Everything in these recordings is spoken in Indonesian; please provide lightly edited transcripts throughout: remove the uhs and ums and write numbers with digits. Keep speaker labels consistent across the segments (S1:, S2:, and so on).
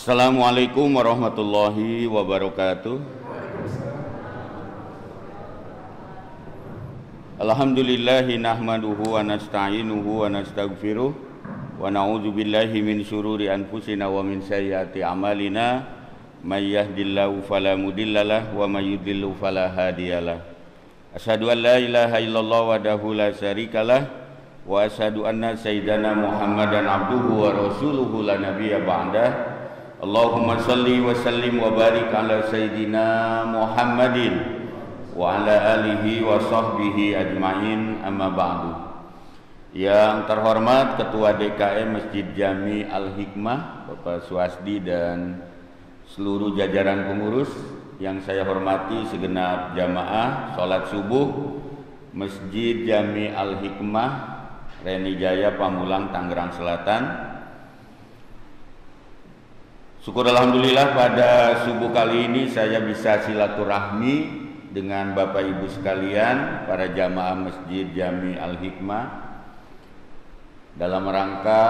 S1: Assalamualaikum warahmatullahi wabarakatuh. Alhamdulillahi nahmaduhu wa nasta'inuhu wa nastaghfiruh wa na'udzu billahi min syururi anfusina wa min sayyiati a'malina may yahdihillahu fala mudhillalah wa may yudhlil fala hadiyalah. Asyhadu an la ilaha illallah wahdahu la syarikalah wa asyhadu anna sayyidana Muhammadan abduhu wa rasuluhu la nabiyya ba'dah. Allahumma salli wa sallim wa barik ala sayyidina Muhammadin wa ala alihi wa sahbihi ajma'in, amma ba'du. Yang terhormat Ketua DKM Masjid Jami Al-Hikmah Bapak Suwasdi dan seluruh jajaran pengurus yang saya hormati, segenap jamaah salat subuh Masjid Jami Al-Hikmah Reni Jaya Pamulang Tangerang Selatan. Syukur alhamdulillah pada subuh kali ini saya bisa silaturahmi dengan Bapak Ibu sekalian, para jamaah Masjid Jami Al-Hikmah dalam rangka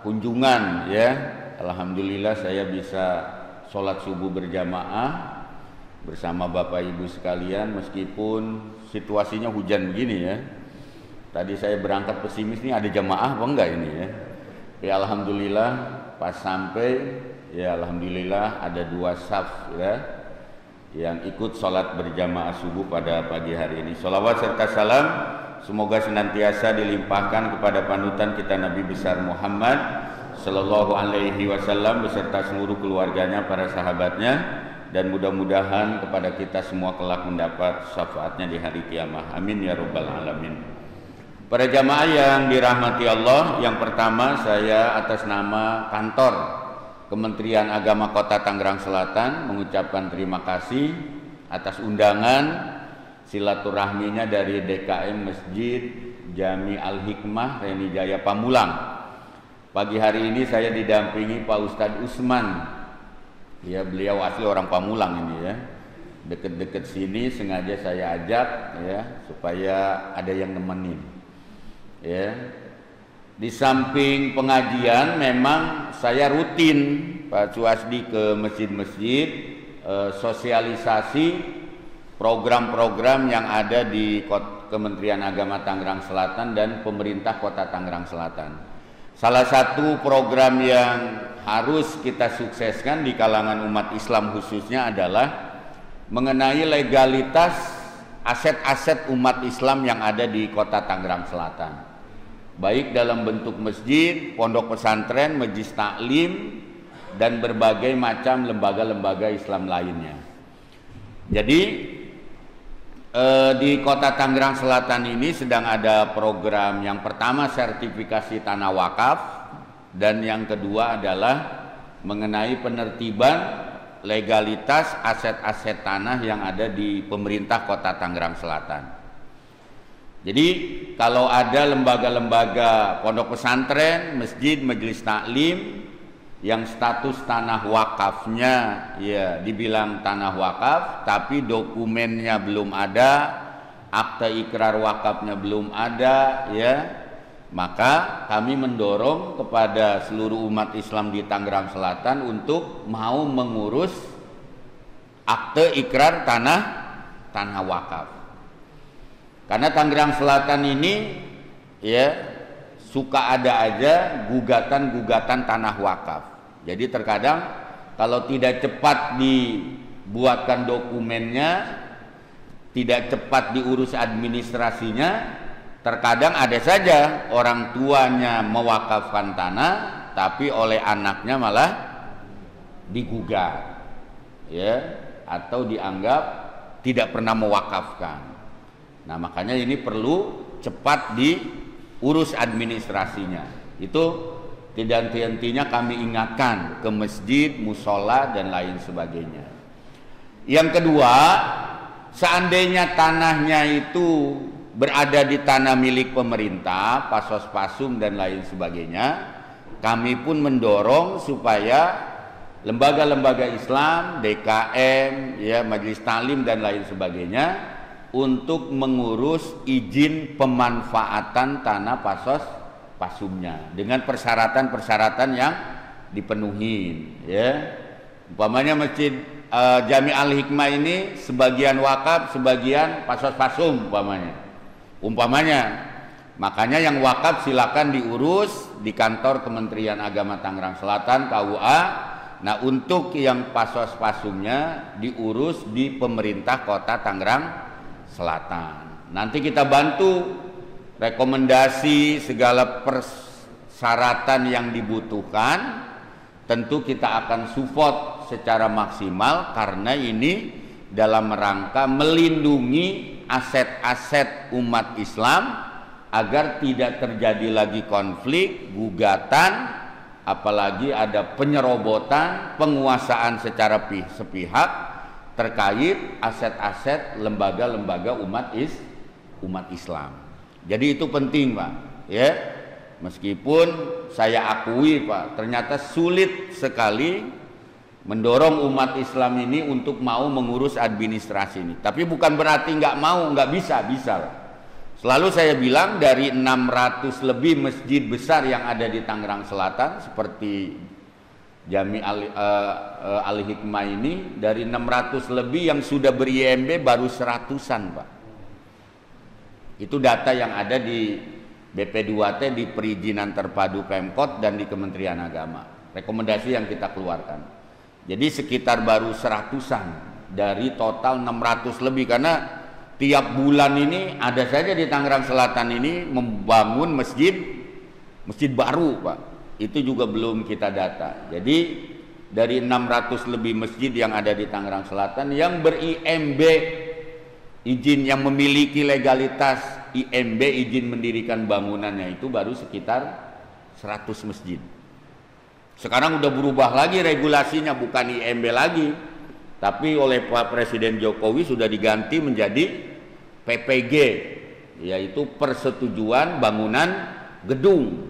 S1: kunjungan ya. Alhamdulillah saya bisa sholat subuh berjamaah bersama Bapak Ibu sekalian meskipun situasinya hujan begini ya. Tadi saya berangkat pesimis nih, ada jamaah apa enggak ini ya. Ya alhamdulillah pas sampai ya alhamdulillah ada 2 saf ya yang ikut sholat berjamaah subuh pada pagi hari ini. Sholawat serta salam semoga senantiasa dilimpahkan kepada panutan kita Nabi besar Muhammad Sallallahu Alaihi Wasallam beserta seluruh keluarganya, para sahabatnya, dan mudah-mudahan kepada kita semua kelak mendapat syafaatnya di hari kiamat. Amin ya rabbal alamin. Para jamaah yang dirahmati Allah, yang pertama saya atas nama kantor Kementerian Agama Kota Tangerang Selatan mengucapkan terima kasih atas undangan silaturahminya dari DKM Masjid Jami Al-Hikmah Reni Jaya Pamulang. Pagi hari ini saya didampingi Pak Ustadz Usman. Ya, beliau asli orang Pamulang ini ya. Deket-deket sini sengaja saya ajak ya supaya ada yang nemenin. Ya. Di samping pengajian memang saya rutin Pak Suwasdi ke masjid-masjid sosialisasi program-program yang ada di Kementerian Agama Tangerang Selatan dan pemerintah Kota Tangerang Selatan. Salah satu program yang harus kita sukseskan di kalangan umat Islam khususnya adalah mengenai legalitas aset-aset umat Islam yang ada di Kota Tangerang Selatan. Baik dalam bentuk masjid, pondok pesantren, majelis taklim, dan berbagai macam lembaga-lembaga Islam lainnya. Jadi di Kota Tangerang Selatan ini sedang ada program yang pertama sertifikasi tanah wakaf, dan yang kedua adalah mengenai penertiban legalitas aset-aset tanah yang ada di pemerintah Kota Tangerang Selatan. Jadi kalau ada lembaga-lembaga pondok pesantren, masjid, majelis taklim yang status tanah wakafnya ya dibilang tanah wakaf tapi dokumennya belum ada, akte ikrar wakafnya belum ada ya, maka kami mendorong kepada seluruh umat Islam di Tangerang Selatan untuk mau mengurus akte ikrar tanah wakaf. Karena Tangerang Selatan ini ya suka ada aja gugatan-gugatan tanah wakaf. Jadi terkadang kalau tidak cepat dibuatkan dokumennya, tidak cepat diurus administrasinya, terkadang ada saja orang tuanya mewakafkan tanah tapi oleh anaknya malah digugat ya, atau dianggap tidak pernah mewakafkan. Nah makanya ini perlu cepat diurus administrasinya. Itu tidak henti-hentinya kami ingatkan ke masjid, musola dan lain sebagainya. Yang kedua, seandainya tanahnya itu berada di tanah milik pemerintah, pasos pasum dan lain sebagainya, kami pun mendorong supaya lembaga-lembaga Islam, DKM, ya, majelis taklim dan lain sebagainya untuk mengurus izin pemanfaatan tanah pasos pasumnya dengan persyaratan-persyaratan yang dipenuhi, ya. Umpamanya Masjid Jami Al-Hikmah ini sebagian wakaf, sebagian pasos-pasum umpamanya. Makanya yang wakaf silakan diurus di kantor Kementerian Agama Tangerang Selatan KUA. Nah, untuk yang pasos-pasumnya diurus di pemerintah Kota Tangerang Selatan. Nanti kita bantu rekomendasi segala persyaratan yang dibutuhkan. Tentu kita akan support secara maksimal karena ini dalam rangka melindungi aset-aset umat Islam agar tidak terjadi lagi konflik, gugatan, apalagi ada penyerobotan, penguasaan secara sepihak terkait aset-aset lembaga-lembaga umat Islam. Jadi itu penting, Pak, ya. Meskipun saya akui, Pak, ternyata sulit sekali mendorong umat Islam ini untuk mau mengurus administrasi ini. Tapi bukan berarti nggak mau, nggak bisa, Pak. Selalu saya bilang dari 600 lebih masjid besar yang ada di Tangerang Selatan seperti Jami Al-Hikmah ini, dari 600 lebih yang sudah ber-IMB baru 100-an, Pak. Itu data yang ada di BP2T, di perizinan terpadu Pemkot dan di Kementerian Agama. Rekomendasi yang kita keluarkan. Jadi sekitar baru 100-an dari total 600 lebih, karena tiap bulan ini ada saja di Tangerang Selatan ini membangun masjid baru, Pak. Itu juga belum kita data. Jadi dari 600 lebih masjid yang ada di Tangerang Selatan yang ber-IMB, izin yang memiliki legalitas IMB, izin mendirikan bangunannya, itu baru sekitar 100 masjid. Sekarang udah berubah lagi regulasinya, bukan IMB lagi, tapi oleh Pak Presiden Jokowi sudah diganti menjadi PPG, yaitu persetujuan bangunan gedung.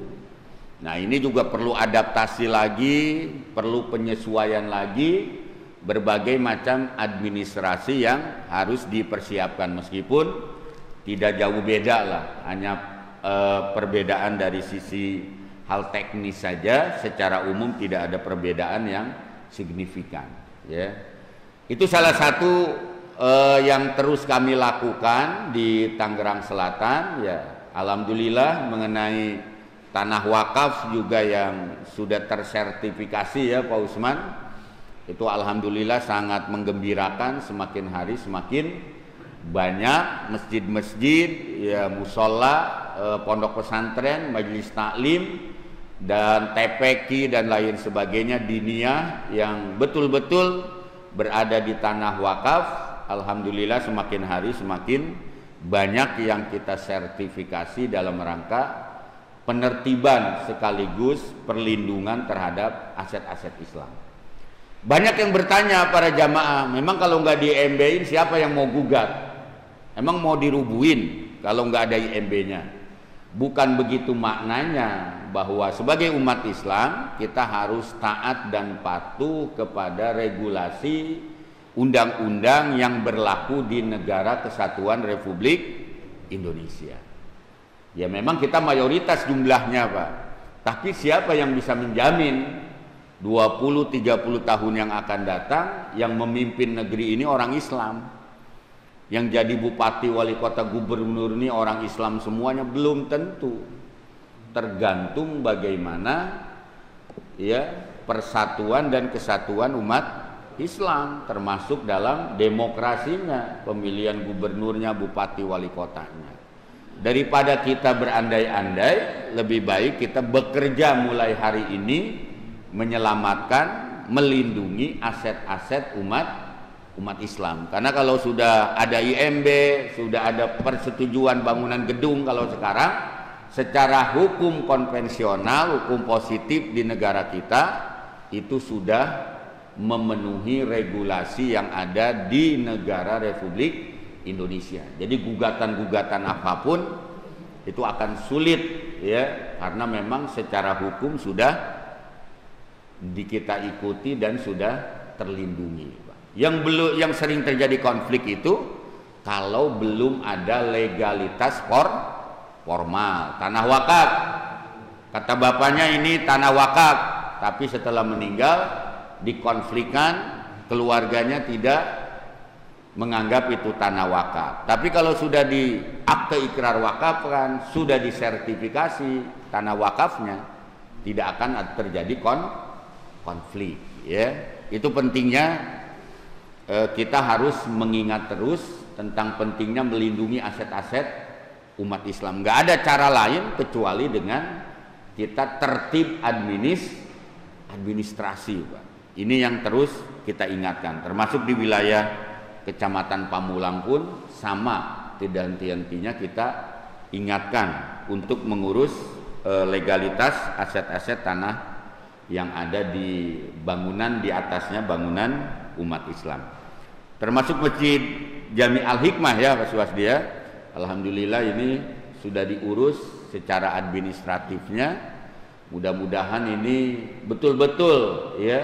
S1: Nah, ini juga perlu adaptasi lagi, perlu penyesuaian lagi, berbagai macam administrasi yang harus dipersiapkan, meskipun tidak jauh beda lah, hanya perbedaan dari sisi hal teknis saja. Secara umum tidak ada perbedaan yang signifikan, ya. Itu salah satu yang terus kami lakukan di Tangerang Selatan, ya. Alhamdulillah mengenai tanah wakaf juga yang sudah tersertifikasi, ya Pak Usman. Itu alhamdulillah sangat menggembirakan, semakin hari semakin banyak masjid-masjid, ya, musola, pondok pesantren, majelis taklim dan TPQ dan lain sebagainya diniyah yang betul-betul berada di tanah wakaf. Alhamdulillah semakin hari semakin banyak yang kita sertifikasi dalam rangka penertiban sekaligus perlindungan terhadap aset-aset Islam. Banyak yang bertanya para jamaah, memang kalau nggak di IMB-in siapa yang mau gugat? Emang mau dirubuhin kalau nggak ada IMB-nya? Bukan begitu maknanya, bahwa sebagai umat Islam kita harus taat dan patuh kepada regulasi undang-undang yang berlaku di Negara Kesatuan Republik Indonesia. Ya memang kita mayoritas jumlahnya, Pak. Tapi siapa yang bisa menjamin 20-30 tahun yang akan datang yang memimpin negeri ini orang Islam? Yang jadi bupati, wali kota, gubernur ini orang Islam semuanya? Belum tentu. Tergantung bagaimana, ya, persatuan dan kesatuan umat Islam, termasuk dalam demokrasinya, pemilihan gubernurnya, bupati, wali kotanya. Daripada kita berandai-andai, lebih baik kita bekerja mulai hari ini menyelamatkan, melindungi aset-aset umat Islam. Karena kalau sudah ada IMB, sudah ada persetujuan bangunan gedung, kalau sekarang secara hukum konvensional, hukum positif di negara kita itu sudah memenuhi regulasi yang ada di negara Republik Indonesia. Jadi gugatan-gugatan apapun itu akan sulit, ya, karena memang secara hukum sudah kita ikuti dan sudah terlindungi. Yang sering terjadi konflik itu kalau belum ada legalitas formal. Tanah wakaf, kata bapaknya ini tanah wakaf, tapi setelah meninggal dikonflikkan, keluarganya tidak menganggap itu tanah wakaf. Tapi kalau sudah di akte ikrar wakaf kan, sudah disertifikasi tanah wakafnya, tidak akan terjadi konflik, ya. Itu pentingnya kita harus mengingat terus tentang pentingnya melindungi aset-aset umat Islam. Nggak ada cara lain kecuali dengan kita tertib administrasi, Pak. Ini yang terus kita ingatkan, termasuk di wilayah Kecamatan Pamulang pun sama, tidak henti-hentinya kita ingatkan untuk mengurus legalitas aset-aset tanah yang ada di bangunan, di atasnya bangunan umat Islam. Termasuk Masjid Jami Al-Hikmah, ya Pak Suwasdi, ya. Alhamdulillah ini sudah diurus secara administratifnya. Mudah-mudahan ini betul-betul ya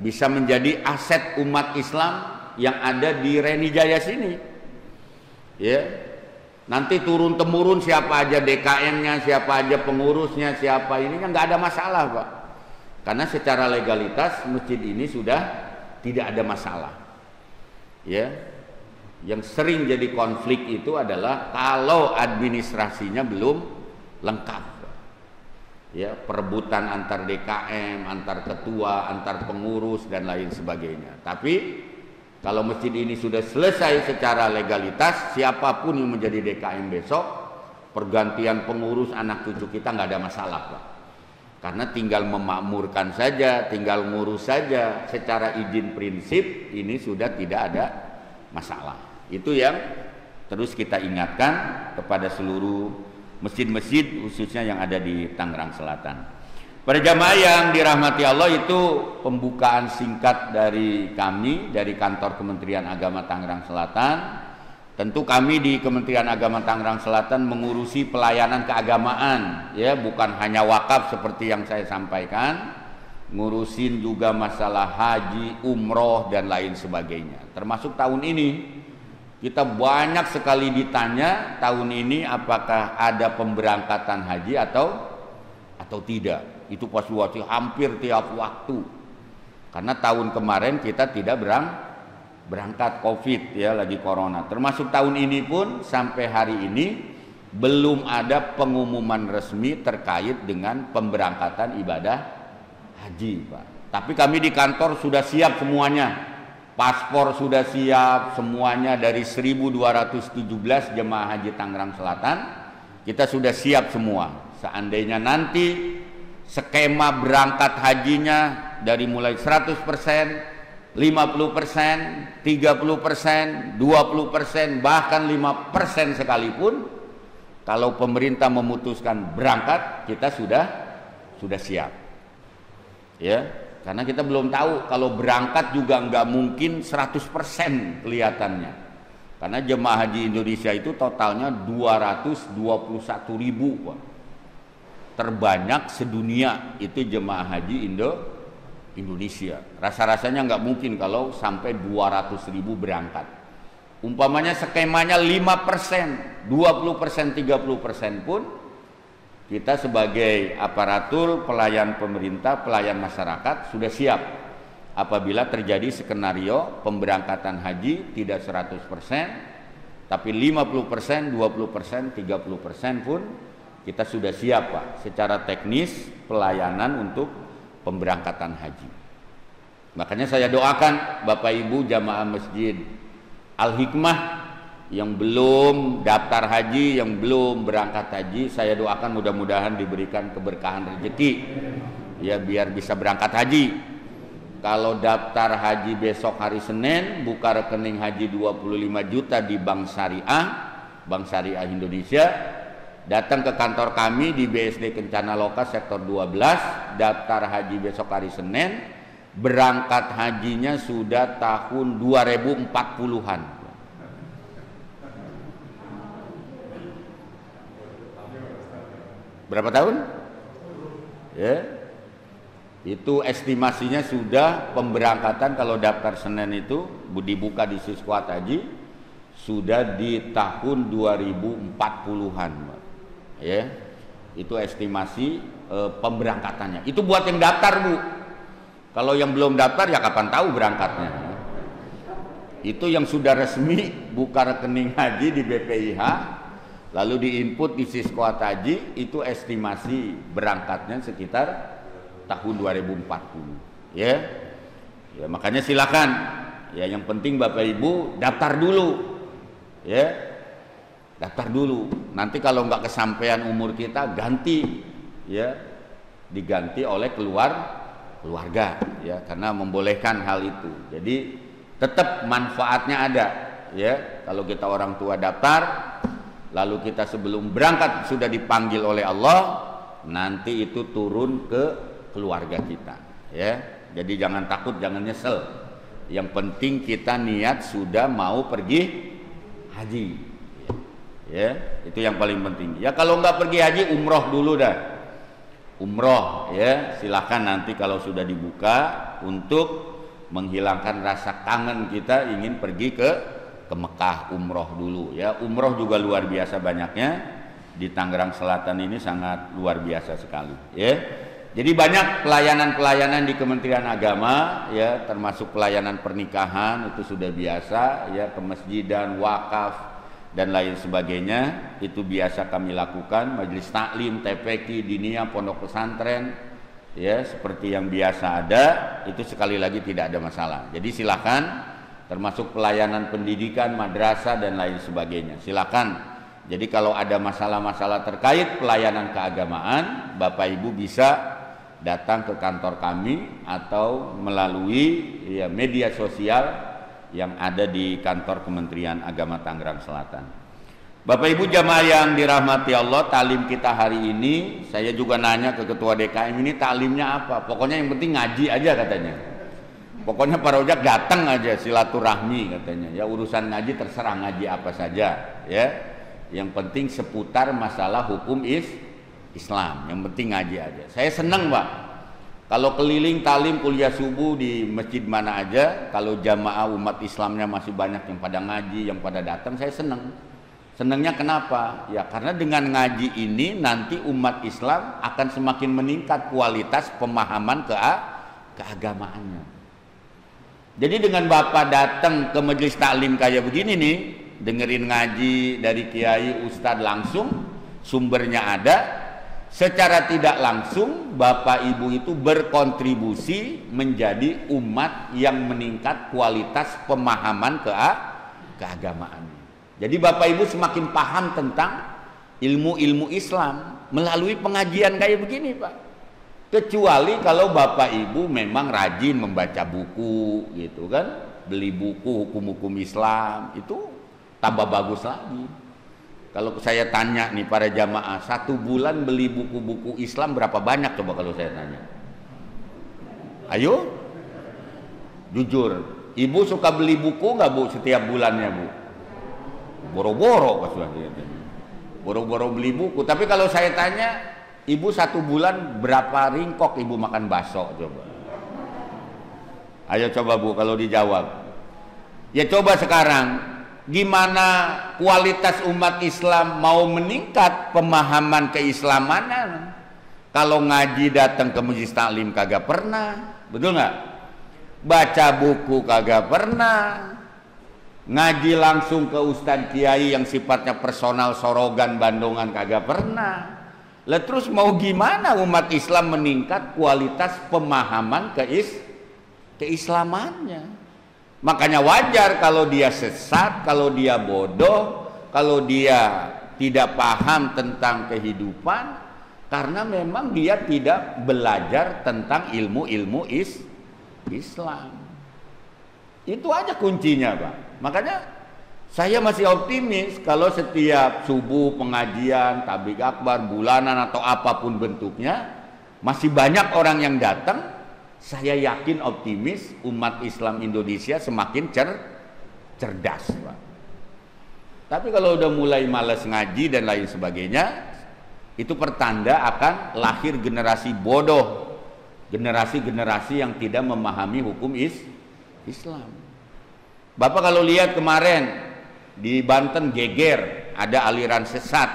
S1: bisa menjadi aset umat Islam yang ada di Renijaya sini. Ya. Nanti turun temurun siapa aja DKM-nya, siapa aja pengurusnya, siapa ini kan nggak ada masalah, Pak. Karena secara legalitas masjid ini sudah tidak ada masalah. Ya. Yang sering jadi konflik itu adalah kalau administrasinya belum lengkap. Ya, perebutan antar DKM, antar ketua, antar pengurus dan lain sebagainya. Tapi kalau masjid ini sudah selesai secara legalitas, siapapun yang menjadi DKM besok, pergantian pengurus anak cucu kita nggak ada masalah, Pak. Karena tinggal memakmurkan saja, tinggal ngurus saja, secara izin prinsip ini sudah tidak ada masalah. Itu yang terus kita ingatkan kepada seluruh masjid-masjid khususnya yang ada di Tangerang Selatan. Para jamaah yang dirahmati Allah, itu pembukaan singkat dari kami dari kantor Kementerian Agama Tangerang Selatan. Tentu kami di Kementerian Agama Tangerang Selatan mengurusi pelayanan keagamaan, ya, bukan hanya wakaf seperti yang saya sampaikan, ngurusin juga masalah haji, umroh dan lain sebagainya. Termasuk tahun ini kita banyak sekali ditanya tahun ini apakah ada pemberangkatan haji atau tidak. Itu pas hampir tiap waktu. Karena tahun kemarin kita tidak berangkat Covid, ya, lagi corona. Termasuk tahun ini pun sampai hari ini belum ada pengumuman resmi terkait dengan pemberangkatan ibadah haji, Pak. Tapi kami di kantor sudah siap semuanya. Paspor sudah siap semuanya dari 1217 jemaah haji Tangerang Selatan. Kita sudah siap semua. Seandainya nanti skema berangkat hajinya dari mulai 100%, 50%, 30%, 20%, bahkan 5% sekalipun, kalau pemerintah memutuskan berangkat, kita sudah siap. Ya. Karena kita belum tahu, kalau berangkat juga nggak mungkin 100% kelihatannya. Karena jemaah haji Indonesia itu totalnya 221 ribu, Pak. Terbanyak sedunia itu jemaah haji Indonesia. Rasa-rasanya nggak mungkin kalau sampai 200 ribu berangkat. Umpamanya skemanya 5%, 20%, 30% pun, kita sebagai aparatur pelayan pemerintah, pelayan masyarakat sudah siap apabila terjadi skenario pemberangkatan haji tidak 100%, tapi 50%, 20%, 30% pun kita sudah siap, Pak, secara teknis pelayanan untuk pemberangkatan haji. Makanya saya doakan Bapak Ibu jamaah Masjid Al-Hikmah yang belum daftar haji, yang belum berangkat haji, saya doakan mudah-mudahan diberikan keberkahan rezeki, ya, biar bisa berangkat haji. Kalau daftar haji besok hari Senin, buka rekening haji 25 juta di Bank Syariah Indonesia, datang ke kantor kami di BSD Kencana Loka sektor 12, daftar haji besok hari Senin, berangkat hajinya sudah tahun 2040-an. Berapa tahun? Ya. Itu estimasinya sudah pemberangkatan kalau daftar Senin itu dibuka di Siskuat Haji sudah di tahun 2040-an, ya. Itu estimasi pemberangkatannya. Itu buat yang daftar, Bu. Kalau yang belum daftar ya kapan tahu berangkatnya. Itu yang sudah resmi buka rekening haji di BPIH, lalu diinput di Siskoat Haji, itu estimasi berangkatnya sekitar tahun 2040. Ya, makanya silakan. Ya, yang penting Bapak Ibu daftar dulu. Ya, daftar dulu. Nanti kalau nggak kesampaian umur kita ganti, ya, diganti oleh keluarga, ya, karena membolehkan hal itu. Jadi tetap manfaatnya ada, ya. Kalau kita orang tua daftar, lalu kita sebelum berangkat sudah dipanggil oleh Allah, nanti itu turun ke keluarga kita, ya. Jadi jangan takut, jangan nyesel. Yang penting kita niat sudah mau pergi haji, ya. Itu yang paling penting. Ya kalau nggak pergi haji, umroh dulu dah. Umroh, ya. Silakan nanti kalau sudah dibuka untuk menghilangkan rasa kangen kita ingin pergi ke Mekah, umroh dulu, ya. Umroh juga luar biasa banyaknya di Tangerang Selatan ini, sangat luar biasa sekali, ya. Jadi banyak pelayanan-pelayanan di Kementerian Agama, ya, termasuk pelayanan pernikahan itu sudah biasa, ya, kemasjidan, wakaf dan lain sebagainya itu biasa kami lakukan. Majelis taklim, TPQ, diniyah, pondok pesantren, ya, seperti yang biasa ada, itu sekali lagi tidak ada masalah. Jadi silakan, termasuk pelayanan pendidikan, madrasah dan lain sebagainya. Silakan. Jadi kalau ada masalah-masalah terkait pelayanan keagamaan, Bapak Ibu bisa datang ke kantor kami atau melalui, ya, media sosial yang ada di kantor Kementerian Agama Tangerang Selatan. Bapak Ibu jamaah yang dirahmati Allah, talim kita hari ini, saya juga nanya ke Ketua DKM ini talimnya apa? Pokoknya yang penting ngaji aja katanya. Pokoknya Pak Rojak datang aja silaturahmi katanya. Ya urusan ngaji terserah ngaji apa saja, ya. Yang penting seputar masalah hukum Islam. Yang penting ngaji aja. Saya senang, Pak. Kalau keliling talim kuliah subuh di masjid mana aja, kalau jamaah umat Islamnya masih banyak yang pada ngaji, yang pada datang, saya senang. Senangnya kenapa? Ya karena dengan ngaji ini nanti umat Islam akan semakin meningkat kualitas pemahaman keagamaannya. Jadi dengan Bapak datang ke majelis taklim kayak begini nih, dengerin ngaji dari kiai ustadz langsung, sumbernya ada, secara tidak langsung Bapak Ibu itu berkontribusi menjadi umat yang meningkat kualitas pemahaman keagamaannya. Jadi Bapak Ibu semakin paham tentang ilmu-ilmu Islam melalui pengajian kayak begini, Pak. Kecuali kalau Bapak Ibu memang rajin membaca buku gitu kan, beli buku hukum-hukum Islam, itu tambah bagus lagi. Kalau saya tanya nih para jamaah, 1 bulan beli buku-buku Islam berapa banyak coba kalau saya tanya? Ayo, jujur, Ibu suka beli buku nggak Bu setiap bulannya Bu? Boro-boro pas boro-boro beli buku. Tapi kalau saya tanya, Ibu 1 bulan berapa ringkok Ibu makan bakso coba? Ayo coba Bu kalau dijawab. Ya coba sekarang. Gimana kualitas umat Islam mau meningkat pemahaman keislamannya kalau ngaji datang ke majelis taklim kagak pernah, betul nggak? Baca buku kagak pernah, ngaji langsung ke ustadz kiai yang sifatnya personal sorogan bandongan kagak pernah. Lah terus mau gimana umat Islam meningkat kualitas pemahaman keislamannya? Makanya wajar kalau dia sesat, kalau dia bodoh, kalau dia tidak paham tentang kehidupan, karena memang dia tidak belajar tentang ilmu-ilmu Islam. Itu aja kuncinya, Pak. Makanya saya masih optimis kalau setiap subuh pengajian, tabligh akbar, bulanan atau apapun bentuknya, masih banyak orang yang datang. Saya yakin optimis umat Islam Indonesia semakin cerdas, Pak. Tapi kalau udah mulai malas ngaji dan lain sebagainya, itu pertanda akan lahir generasi bodoh, generasi-generasi yang tidak memahami hukum Islam. Bapak kalau lihat kemarin di Banten geger, ada aliran sesat.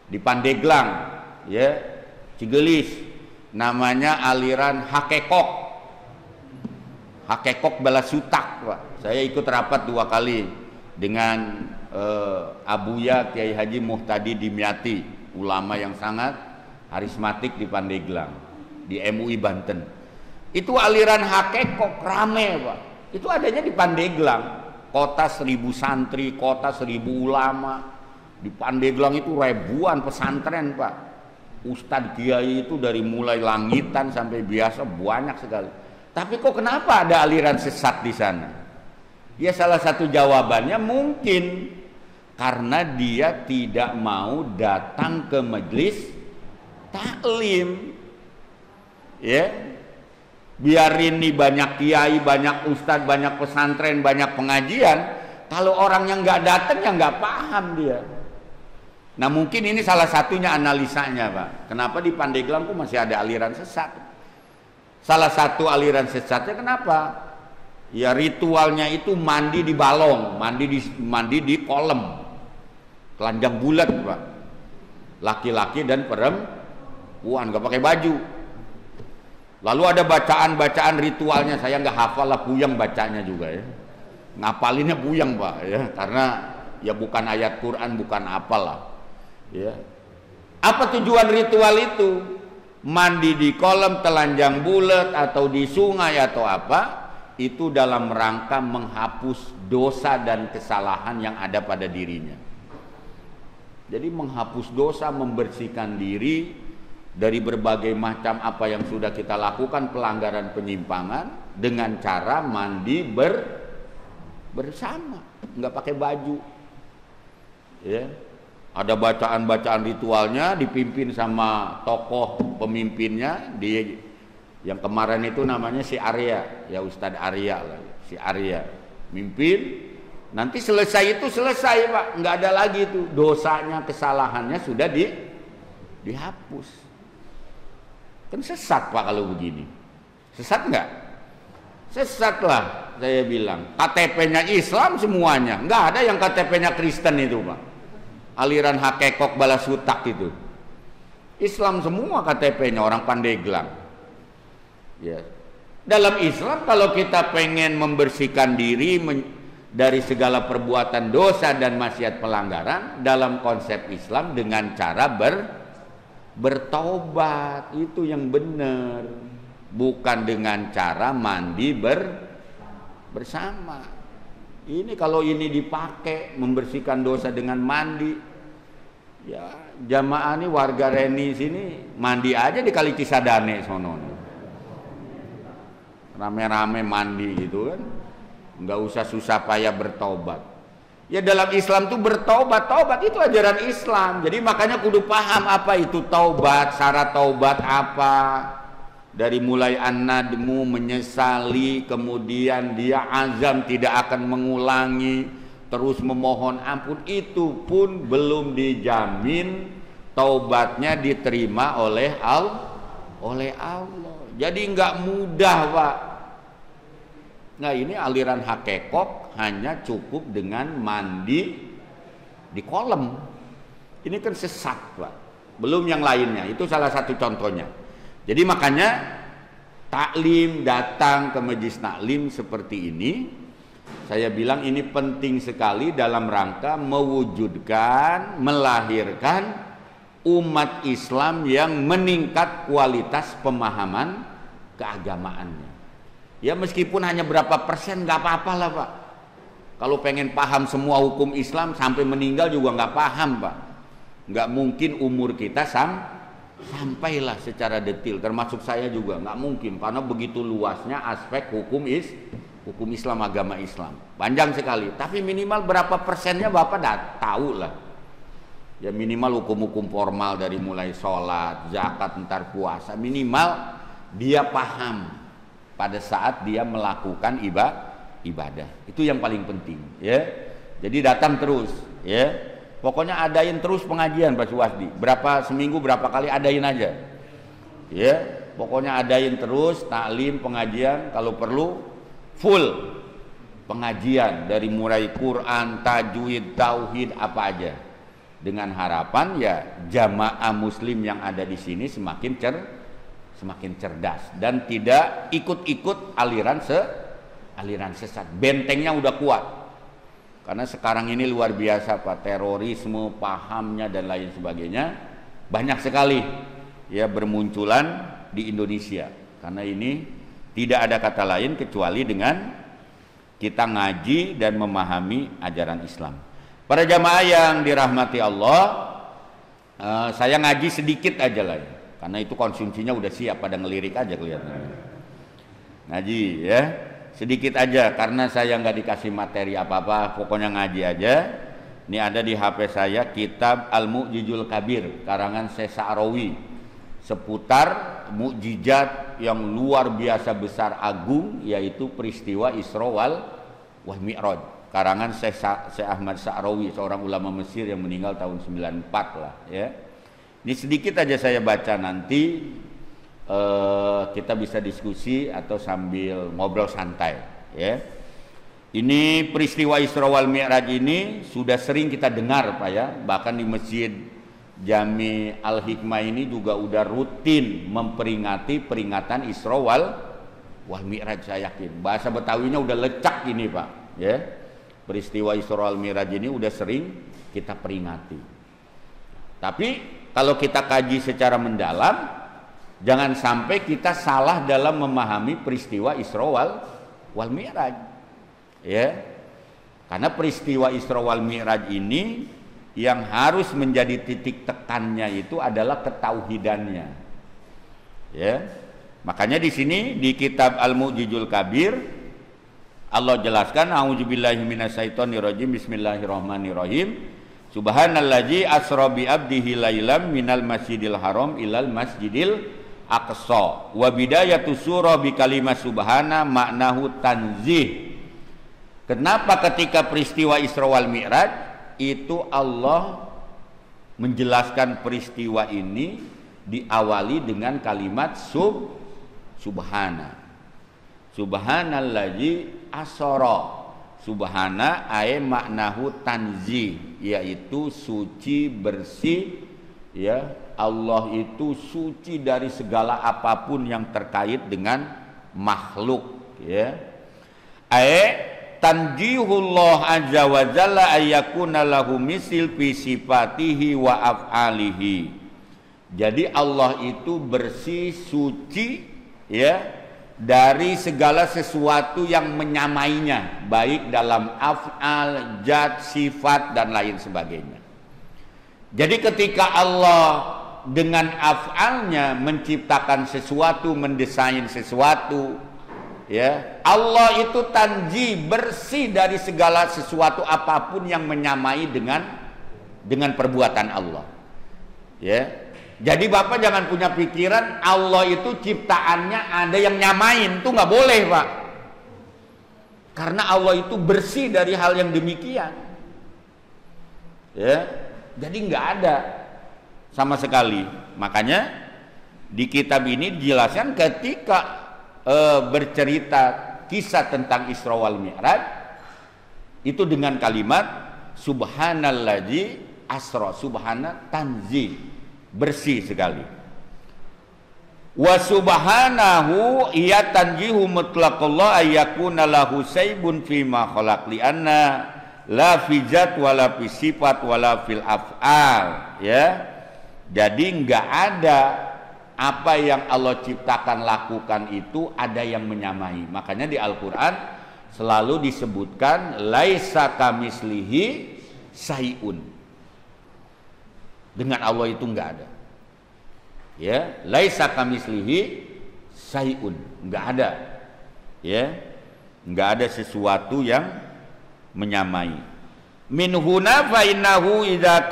S1: Di Pandeglang ya, Cigelis, namanya aliran Hakekok. Hakekok Balasutak, Pak. Saya ikut rapat 2 kali dengan Abuya Kiai Haji Muhtadi Dimyati, ulama yang sangat karismatik di Pandeglang, di MUI Banten. Itu aliran Hakekok rame, Pak. Itu adanya di Pandeglang, kota 1000 santri, kota 1000 ulama. Di Pandeglang itu ribuan pesantren, Pak. Ustadz Kiai itu dari mulai langitan sampai biasa banyak sekali. Tapi kok kenapa ada aliran sesat di sana? Ya salah satu jawabannya mungkin karena dia tidak mau datang ke majelis taklim. Ya. Biarin nih banyak kiai, banyak ustadz, banyak pesantren, banyak pengajian. Kalau orang yang nggak datang ya nggak paham dia. Nah mungkin ini salah satunya analisanya, Pak. Kenapa di Pandeglang kok masih ada aliran sesat? Salah satu aliran sesatnya kenapa? Ya ritualnya itu mandi di balong, mandi di kolam, telanjang bulat, Pak. Laki-laki dan perempuan nggak pakai baju. Lalu ada bacaan-bacaan ritualnya, saya nggak hafal lah, puyeng bacanya juga ya. Ngapalinnya puyeng, Pak, ya, karena ya bukan ayat Quran, bukan apalah. Ya. Apa tujuan ritual itu? Mandi di kolam, telanjang bulat atau di sungai atau apa? Itu dalam rangka menghapus dosa dan kesalahan yang ada pada dirinya. Jadi menghapus dosa, membersihkan diri dari berbagai macam apa yang sudah kita lakukan, pelanggaran, penyimpangan, dengan cara mandi bersama, nggak pakai baju. Ya. Ada bacaan-bacaan ritualnya dipimpin sama tokoh pemimpinnya, yang kemarin itu namanya si Arya, ya Ustadz Arya lah, si Arya mimpin. Nanti selesai itu selesai, Pak, nggak ada lagi itu dosanya, kesalahannya sudah dihapus. Kan sesat, Pak, kalau begini. Sesat nggak? Sesat lah, saya bilang. KTP-nya Islam semuanya, nggak ada yang KTP-nya Kristen itu, Pak. Aliran Hakekok Balasutak itu Islam semua KTP-nya, orang Pandeglang. Ya. Dalam Islam kalau kita pengen membersihkan diri dari segala perbuatan dosa dan maksiat pelanggaran, dalam konsep Islam dengan cara bertobat, itu yang benar, bukan dengan cara mandi bersama. Ini kalau ini dipakai membersihkan dosa dengan mandi, ya jamaah nih warga Reni sini mandi aja di Kali Cisadane sono, rame-rame mandi gitu kan, nggak usah susah payah bertobat. Ya dalam Islam tuh bertobat itu ajaran Islam. Jadi makanya kudu paham apa itu taubat, syarat taubat apa. Dari mulai an-nadmu, menyesali, kemudian dia azam tidak akan mengulangi, terus memohon ampun, itu pun belum dijamin taubatnya diterima oleh Allah. Jadi nggak mudah, Pak. Nah ini aliran Hakekok hanya cukup dengan mandi di kolam. Ini kan sesat, Pak. Belum yang lainnya, itu salah satu contohnya. Jadi makanya taklim, datang ke majelis taklim seperti ini, saya bilang ini penting sekali dalam rangka mewujudkan, melahirkan umat Islam yang meningkat kualitas pemahaman keagamaannya. Ya meskipun hanya berapa persen nggak apa-apa lah, Pak. Kalau pengen paham semua hukum Islam sampai meninggal juga nggak paham, Pak. Nggak mungkin umur kita sampailah secara detail, termasuk saya juga nggak mungkin, karena begitu luasnya aspek hukum Islam, agama Islam, panjang sekali. Tapi minimal berapa persennya Bapak tahu lah. Ya minimal hukum-hukum formal dari mulai sholat, zakat, entar puasa, minimal dia paham pada saat dia melakukan ibadah. Itu yang paling penting, ya. Jadi datang terus, ya. Pokoknya adain terus pengajian, Pak Suwasdi. Seminggu berapa kali adain aja. Ya, pokoknya adain terus taklim, pengajian, kalau perlu full pengajian dari mulai Quran, tajwid, tauhid, apa aja. dengan harapan ya jamaah muslim yang ada di sini semakin cerdas dan tidak ikut-ikut aliran sesat. Bentengnya udah kuat. Karena sekarang ini luar biasa Pak, terorisme, pahamnya dan lain sebagainya banyak sekali ya bermunculan di Indonesia. Karena ini tidak ada kata lain kecuali dengan kita ngaji dan memahami ajaran Islam. Para jamaah yang dirahmati Allah, saya ngaji sedikit aja lah ya. Karena itu konsumsinya udah siap, pada ngelirik aja kelihatannya. Ngaji ya, sedikit aja karena saya nggak dikasih materi apa-apa, pokoknya ngaji aja. Ini ada di HP saya kitab Al-Mu'jizul Kabir karangan Syekh Sa'rawi seputar mukjizat yang luar biasa besar agung, yaitu peristiwa Isra wal Mi'raj. Karangan Syekh Ahmad Sa'rawi, seorang ulama Mesir yang meninggal tahun 94 lah ya. Ini sedikit aja saya baca, nanti kita bisa diskusi atau sambil ngobrol santai ya. Ini peristiwa Isra wal Mi'raj ini sudah sering kita dengar Pak ya. Bahkan di Masjid Jami Al-Hikmah ini juga udah rutin memperingati peringatan Isra wal Mi'raj, saya yakin. Bahasa Betawinya udah lecak ini Pak ya. Peristiwa Isra wal Mi'raj ini udah sering kita peringati. Tapi kalau kita kaji secara mendalam, jangan sampai kita salah dalam memahami peristiwa Isra wal Mi'raj. Ya. Karena peristiwa Isra wal Mi'raj ini yang harus menjadi titik tekannya itu adalah ketauhidannya. Ya. Makanya di sini di kitab Al-Mu'jizul Kabir Allah jelaskan, a'udzubillahi minasyaitonirrajim, bismillahirrahmanirrahim. Subhanallazi asra bi abdihi lailam minal masjidil haram ilal masjidil aqsa. Wa bidayatu surah bi kalimat subhana maknahu tanzih. Kenapa ketika peristiwa Isra wal Mi'raj itu Allah menjelaskan peristiwa ini diawali dengan kalimat subhana. Subhanallazi asara. Subhana ay maknahu tanzih, yaitu suci, bersih ya. Allah itu suci dari segala apapun yang terkait dengan makhluk ya. Ay tanjihullah azza wa jalla ayyakuna lahu misil fi sifatihi wa af'alihi. Jadi Allah itu bersih, suci ya dari segala sesuatu yang menyamainya, baik dalam af'al, zat, sifat dan lain sebagainya. Jadi ketika Allah dengan af'alnya menciptakan sesuatu, mendesain sesuatu ya, Allah itu tanji, bersih dari segala sesuatu apapun yang menyamai dengan perbuatan Allah ya. Jadi Bapak jangan punya pikiran Allah itu ciptaannya ada yang nyamain, itu nggak boleh Pak. Karena Allah itu bersih dari hal yang demikian. Ya, jadi nggak ada sama sekali. Makanya di kitab ini dijelaskan ketika bercerita kisah tentang Isra wal Mi'raj itu dengan kalimat subhanallazi asra, subhana tanzih, bersih sekali. Wa subhanahu iya tanjihu mutlaqallah ayyakuna lahu saybun fi ma khalaq li anna la fi zat wala fi sifat wala fil af'al ya. Jadi enggak ada apa yang Allah ciptakan lakukan itu ada yang menyamai. Makanya di Al-Qur'an selalu disebutkan laisa kamislihi syai'un. Dengan Allah itu enggak ada. Ya, laisa kamislihi syai'un, enggak ada. Ya. Enggak ada sesuatu yang menyamai. Min huna fa innahu idza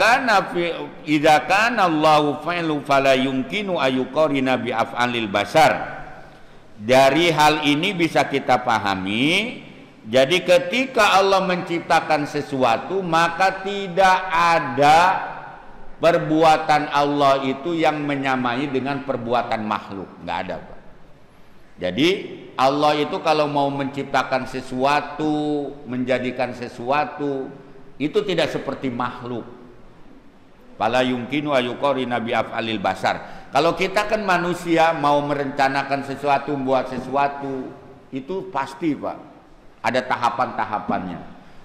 S1: kana Allahu fa'ilu fala yumkinu ayuqarina bi af'alil basar. Dari hal ini bisa kita pahami, jadi ketika Allah menciptakan sesuatu maka tidak ada perbuatan Allah itu yang menyamai dengan perbuatan makhluk, nggak ada Pak. Jadi Allah itu kalau mau menciptakan sesuatu, menjadikan sesuatu itu tidak seperti makhluk Fala yumkinu ayuqarina bi af'alil basar. Kalau kita kan manusia mau merencanakan sesuatu, buat sesuatu, itu pasti Pak ada tahapan-tahapannya.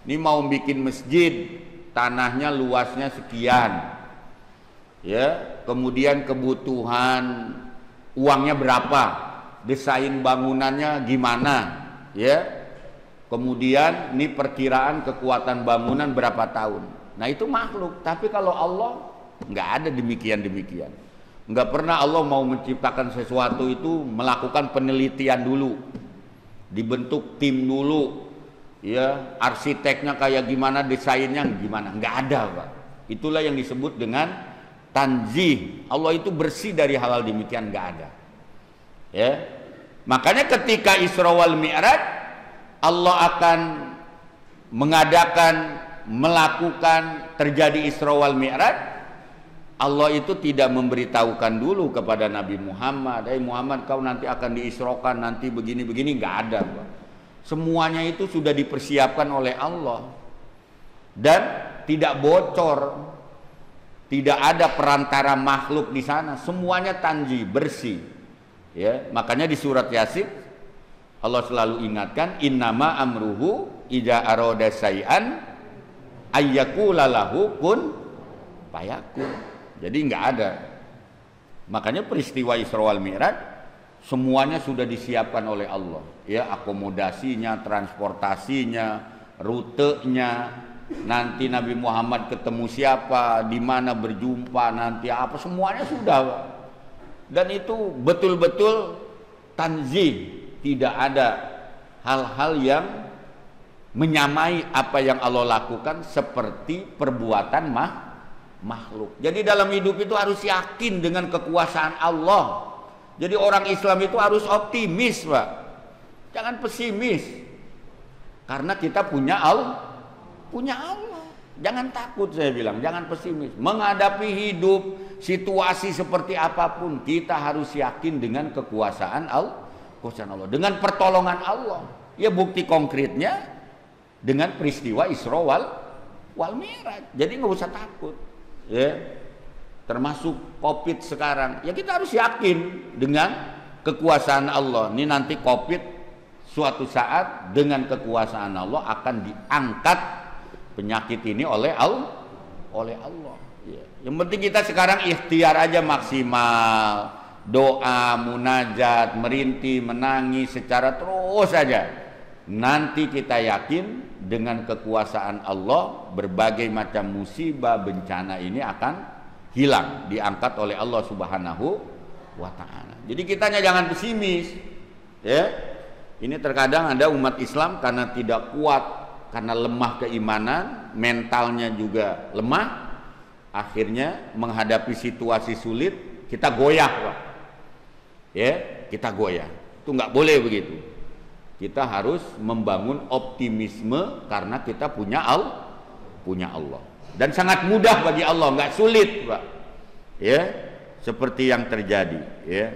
S1: Ini mau bikin masjid, tanahnya luasnya sekian, ya, kemudian kebutuhan uangnya berapa, desain bangunannya gimana, ya, kemudian ini perkiraan kekuatan bangunan berapa tahun. Nah itu makhluk. Tapi kalau Allah nggak ada demikian. Nggak pernah Allah mau menciptakan sesuatu itu melakukan penelitian dulu, dibentuk tim dulu, ya, arsiteknya kayak gimana, desainnya gimana, nggak ada Pak. Itulah yang disebut dengan tanzih. Allah itu bersih dari hal-hal demikian, nggak ada, ya. Makanya ketika Isra wal Mi'raj, Allah akan melakukan terjadi Isra wal Mi'raj. Allah itu tidak memberitahukan dulu kepada Nabi Muhammad, Muhammad kau nanti akan diisrokan, nanti begini-begini, nggak ada Pak. Semuanya itu sudah dipersiapkan oleh Allah dan tidak bocor, tidak ada perantara makhluk di sana, semuanya tanji, bersih, ya. Makanya di surat Yasin Allah selalu ingatkan, innama amruhu idza arada syai'an ayyakula lahu kun fayakun. Jadi nggak ada. Makanya peristiwa Isra wal Mi'raj semuanya sudah disiapkan oleh Allah, ya, akomodasinya, transportasinya, rutenya, nanti Nabi Muhammad ketemu siapa, di mana berjumpa, nanti apa, semuanya sudah. Dan itu betul-betul tanzih, tidak ada hal-hal yang menyamai apa yang Allah lakukan seperti perbuatan makhluk. Jadi dalam hidup itu harus yakin dengan kekuasaan Allah. Jadi orang Islam itu harus optimis Pak, jangan pesimis, karena kita punya Allah. Jangan takut, saya bilang, jangan pesimis. Menghadapi hidup, situasi seperti apapun, kita harus yakin dengan kekuasaan Allah, dengan pertolongan Allah. Ya, bukti konkretnya dengan peristiwa Isra wal Mi'raj. Jadi nggak usah takut, ya. Termasuk COVID sekarang, ya kita harus yakin dengan kekuasaan Allah. Ini nanti COVID suatu saat dengan kekuasaan Allah akan diangkat penyakit ini oleh Allah. Ya. Yang penting kita sekarang ikhtiar aja maksimal, doa, munajat, merintih, menangis secara terus saja. Nanti kita yakin dengan kekuasaan Allah berbagai macam musibah, bencana ini akan hilang, diangkat oleh Allah Subhanahu wa Ta'ala. Jadi kitanya jangan pesimis, ya. Ini terkadang ada umat Islam karena tidak kuat, karena lemah keimanan, mentalnya juga lemah, akhirnya menghadapi situasi sulit kita goyah Pak. Ya, kita goyah. Itu nggak boleh begitu. Kita harus membangun optimisme karena kita punya Allah. Dan sangat mudah bagi Allah, nggak sulit Pak, ya, seperti yang terjadi, ya.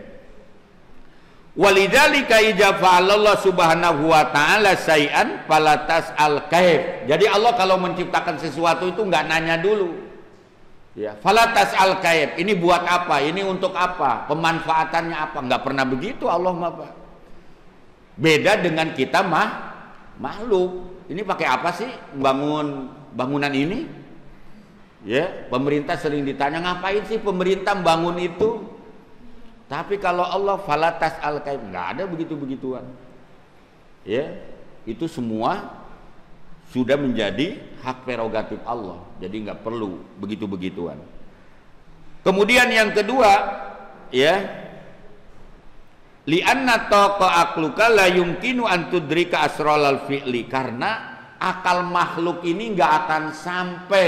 S1: Walidzalika idza fa'alallah subhanahu wa ta'ala syai'an fala tas'al kaif. Jadi Allah kalau menciptakan sesuatu itu nggak nanya dulu, ya. Fala tas'al kaif, ini buat apa, ini untuk apa, pemanfaatannya apa, nggak pernah begitu Allah Pak. Beda dengan kita makhluk. Ini pakai apa sih bangun bangunan ini? Ya, pemerintah sering ditanya, ngapain sih pemerintah bangun itu? Tapi kalau Allah falatas al-kaif, nggak ada begitu-begituan. Ya, itu semua sudah menjadi hak prerogatif Allah. Jadi nggak perlu begitu-begituan. Kemudian yang kedua, ya, li'anna taqa aqluka la yumkinu an tudrika asrarul fi'li, karena akal makhluk ini nggak akan sampai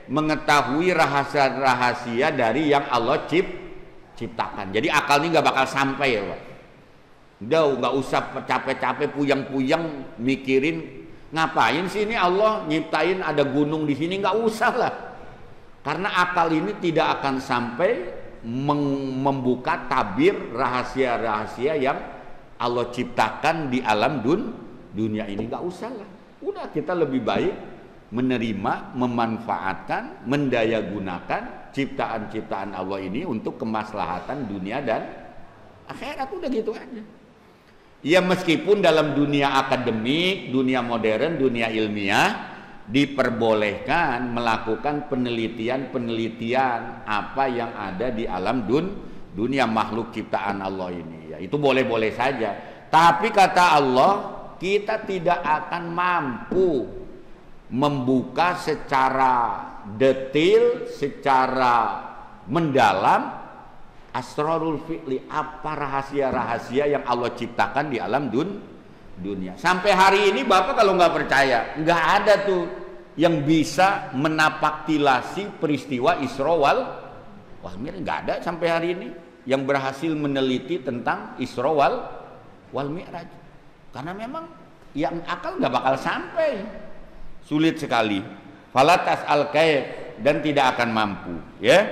S1: mengetahui rahasia-rahasia dari yang Allah ciptakan. Jadi akal ini nggak bakal sampai ya Pak. Udah nggak usah capek-capek puyang-puyang mikirin ngapain sih ini Allah nyiptain ada gunung di sini, nggak usah lah. Karena akal ini tidak akan sampai membuka tabir rahasia-rahasia yang Allah ciptakan di alam dunia ini, nggak usah lah. Udah, kita lebih baik menerima, memanfaatkan, mendayagunakan ciptaan-ciptaan Allah ini untuk kemaslahatan dunia dan akhirat, udah gitu aja. Ya meskipun dalam dunia akademik, dunia modern, dunia ilmiah diperbolehkan melakukan penelitian-penelitian apa yang ada di alam dunia makhluk ciptaan Allah ini. Ya, itu boleh-boleh saja. Tapi kata Allah, kita tidak akan mampu membuka secara detail, secara mendalam asrarul fi'li, apa rahasia-rahasia yang Allah ciptakan di alam dunia. Sampai hari ini Bapak kalau nggak percaya, nggak ada tuh yang bisa menapaktilasi peristiwa Isra wal Mi'raj, nggak ada sampai hari ini yang berhasil meneliti tentang Isra wal Mi'raj. Karena memang yang akal nggak bakal sampai, sulit sekali. Falatas al-kaif, dan tidak akan mampu. Ya.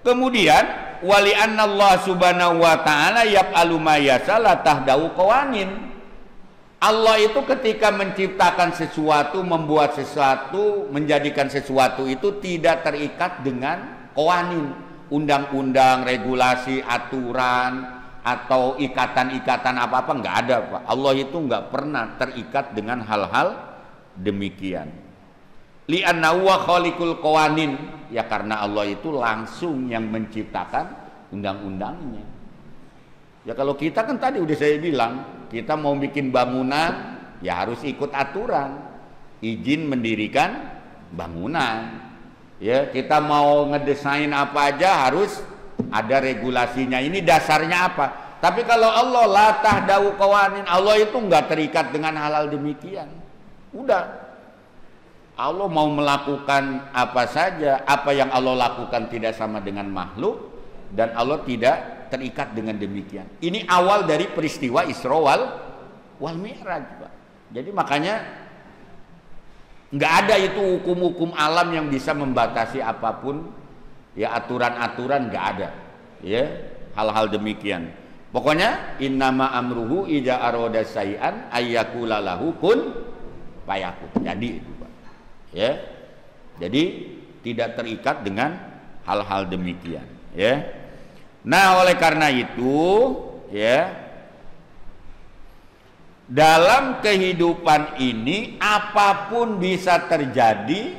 S1: Kemudian wali anna Allah subhanahu wa ta'ala yaf'alu ma yasha la tahdau qawanin. Allah itu ketika menciptakan sesuatu, membuat sesuatu, menjadikan sesuatu itu tidak terikat dengan qawanin, undang-undang, regulasi, aturan atau ikatan-ikatan apa-apa, nggak ada, Pak. Allah itu nggak pernah terikat dengan hal-hal demikian. Li'anna huwa khaliqul qawanin, ya karena Allah itu langsung yang menciptakan undang-undangnya. Ya kalau kita kan tadi udah saya bilang, kita mau bikin bangunan ya harus ikut aturan, izin mendirikan bangunan. Ya, kita mau ngedesain apa aja harus ada regulasinya. Ini dasarnya apa? Tapi kalau Allah la tahdau qawanin, Allah itu nggak terikat dengan hal-hal demikian. Udah, Allah mau melakukan apa saja, apa yang Allah lakukan tidak sama dengan makhluk, dan Allah tidak terikat dengan demikian. Ini awal dari peristiwa Isra wal Mi'raj, Pak. Jadi makanya nggak ada itu hukum-hukum alam yang bisa membatasi apapun, ya aturan-aturan nggak ada, ya hal-hal demikian. Pokoknya innama amruhu idza arada syai'an ayyakula lahu kun fayakun. Jadi itu, Pak. Ya, jadi tidak terikat dengan hal-hal demikian. Ya, nah oleh karena itu, ya dalam kehidupan ini apapun bisa terjadi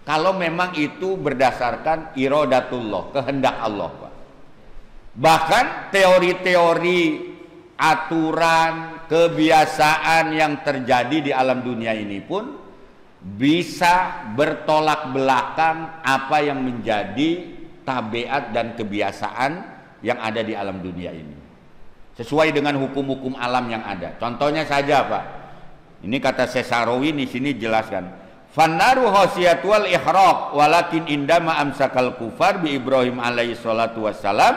S1: kalau memang itu berdasarkan iradatullah, kehendak Allah, Pak. Bahkan teori-teori, aturan, kebiasaan yang terjadi di alam dunia ini pun bisa bertolak belakang apa yang menjadi tabiat dan kebiasaan yang ada di alam dunia ini, sesuai dengan hukum-hukum alam yang ada. Contohnya saja, Pak, ini kata Sesarawi di sini jelaskan, fannaru khasiyatu wal ihraq walakin indama amsakal kufar bi Ibrahim alaihi salatu wassalam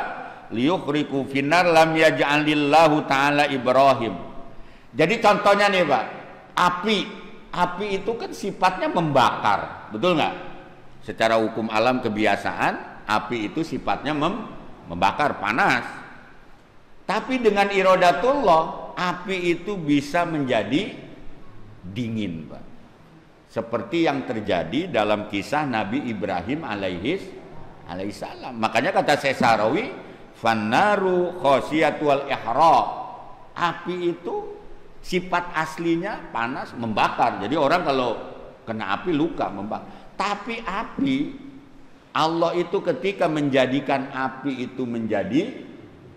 S1: liyukhriqu finnar lam yaj'alillahu ta'ala Ibrahim. Jadi contohnya nih, Pak, api itu kan sifatnya membakar, betul nggak? Secara hukum alam kebiasaan, api itu sifatnya membakar, panas. Tapi dengan iradatullah, api itu bisa menjadi dingin, Pak. Seperti yang terjadi dalam kisah Nabi Ibrahim alaihissalam. Makanya kata Sesarawi, fannaru khasiyatu wal ihraq. Api itu sifat aslinya panas, membakar. Jadi orang kalau kena api luka, membakar. Tapi api, Allah itu ketika menjadikan api itu menjadi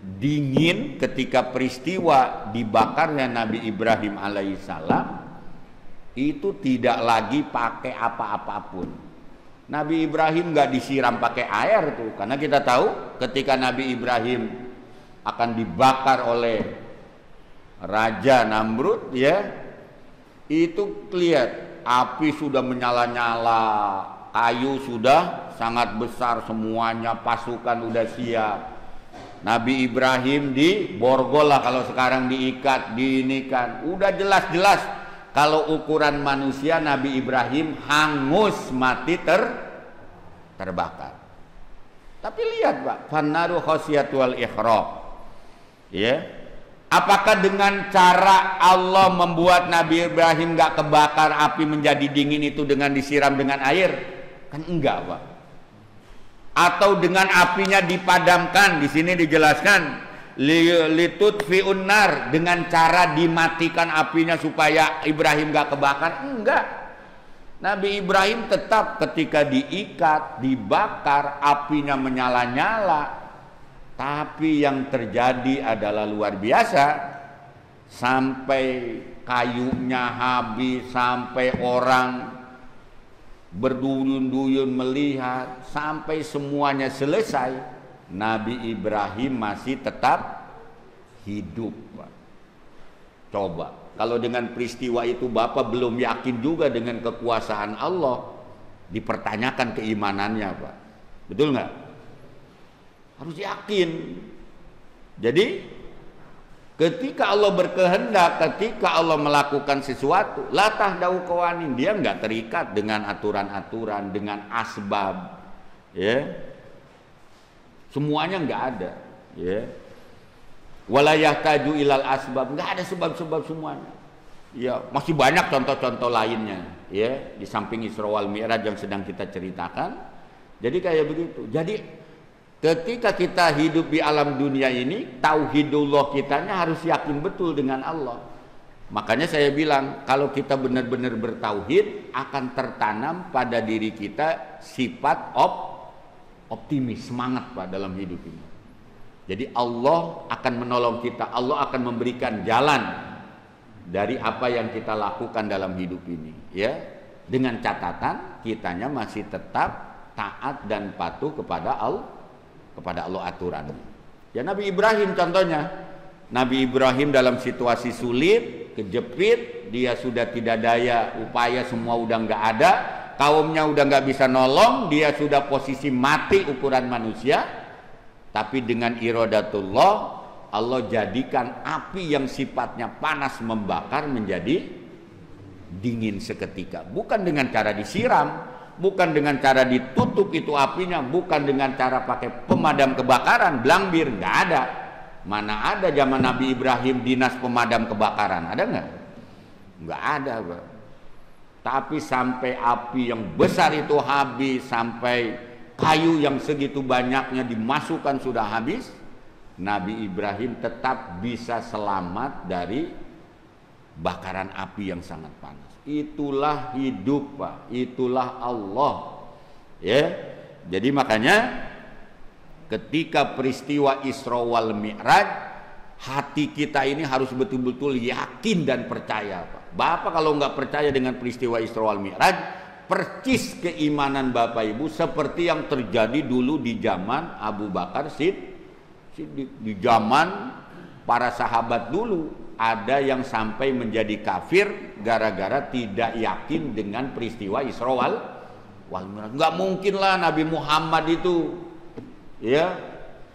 S1: dingin ketika peristiwa dibakarnya Nabi Ibrahim alaihissalam, itu tidak lagi pakai apa-apapun. Nabi Ibrahim nggak disiram pakai air tuh, karena kita tahu ketika Nabi Ibrahim akan dibakar oleh Raja Namrud, ya, itu lihat api sudah menyala-nyala, kayu sudah sangat besar semuanya, pasukan udah siap. Nabi Ibrahim di borgol lah kalau sekarang diikat, diinikan, udah jelas-jelas kalau ukuran manusia Nabi Ibrahim hangus mati terbakar. Tapi lihat, Pak, fannaru khasiyatu wal ihraq. Ya. Apakah dengan cara Allah membuat Nabi Ibrahim nggak kebakar, api menjadi dingin itu dengan disiram dengan air? Kan enggak, Pak. atau dengan apinya dipadamkan. Di sini dijelaskan litutfi'un nar, dengan cara dimatikan apinya supaya Ibrahim gak kebakar. Enggak. Nabi Ibrahim tetap ketika diikat, dibakar, apinya menyala-nyala. Tapi yang terjadi adalah luar biasa. Sampai kayunya habis, sampai orang berduyun-duyun melihat, sampai semuanya selesai, Nabi Ibrahim masih tetap hidup. Coba, kalau dengan peristiwa itu Bapak belum yakin juga dengan kekuasaan Allah, dipertanyakan keimanannya, Pak. Betul nggak? Harus yakin. Jadi ketika Allah berkehendak, ketika Allah melakukan sesuatu, la tahdau qawanin, dia nggak terikat dengan aturan-aturan, dengan asbab, ya. Semuanya nggak ada, ya. Wala yahtaju ilal asbab, nggak ada sebab-sebab semuanya. Ya, masih banyak contoh-contoh lainnya, ya, di samping Isra wal Mi'raj yang sedang kita ceritakan. Jadi kayak begitu. Jadi ketika kita hidup di alam dunia ini, tauhidullah kitanya harus yakin betul dengan Allah. Makanya saya bilang, kalau kita benar-benar bertauhid, akan tertanam pada diri kita sifat optimis, semangat, Pak, dalam hidup ini. Jadi Allah akan menolong kita, Allah akan memberikan jalan dari apa yang kita lakukan dalam hidup ini, ya. Dengan catatan kitanya masih tetap taat dan patuh kepada Allah aturannya. Ya, Nabi Ibrahim contohnya. Nabi Ibrahim dalam situasi sulit, kejepit, dia sudah tidak daya, upaya semua udah nggak ada, kaumnya udah nggak bisa nolong, dia sudah posisi mati ukuran manusia. Tapi dengan iradatullah, Allah jadikan api yang sifatnya panas membakar menjadi dingin seketika. Bukan dengan cara disiram, bukan dengan cara ditutup itu apinya, bukan dengan cara pakai pemadam kebakaran, blambir, nggak ada. Mana ada zaman Nabi Ibrahim dinas pemadam kebakaran, ada nggak? Nggak ada, Pak. Tapi sampai api yang besar itu habis, sampai kayu yang segitu banyaknya dimasukkan sudah habis, Nabi Ibrahim tetap bisa selamat dari bakaran api yang sangat panas. Itulah hidup, Pak. Itulah Allah. Ya. Jadi makanya ketika peristiwa Isra wal Mi'raj, hati kita ini harus betul-betul yakin dan percaya, Pak. Bapak kalau nggak percaya dengan peristiwa Isra wal Mi'raj, percis keimanan Bapak Ibu seperti yang terjadi dulu di zaman Abu Bakar Siddiq, di zaman para sahabat dulu. Ada yang sampai menjadi kafir gara-gara tidak yakin dengan peristiwa Isra wal Mi'raj. Nggak mungkin lah Nabi Muhammad itu, ya,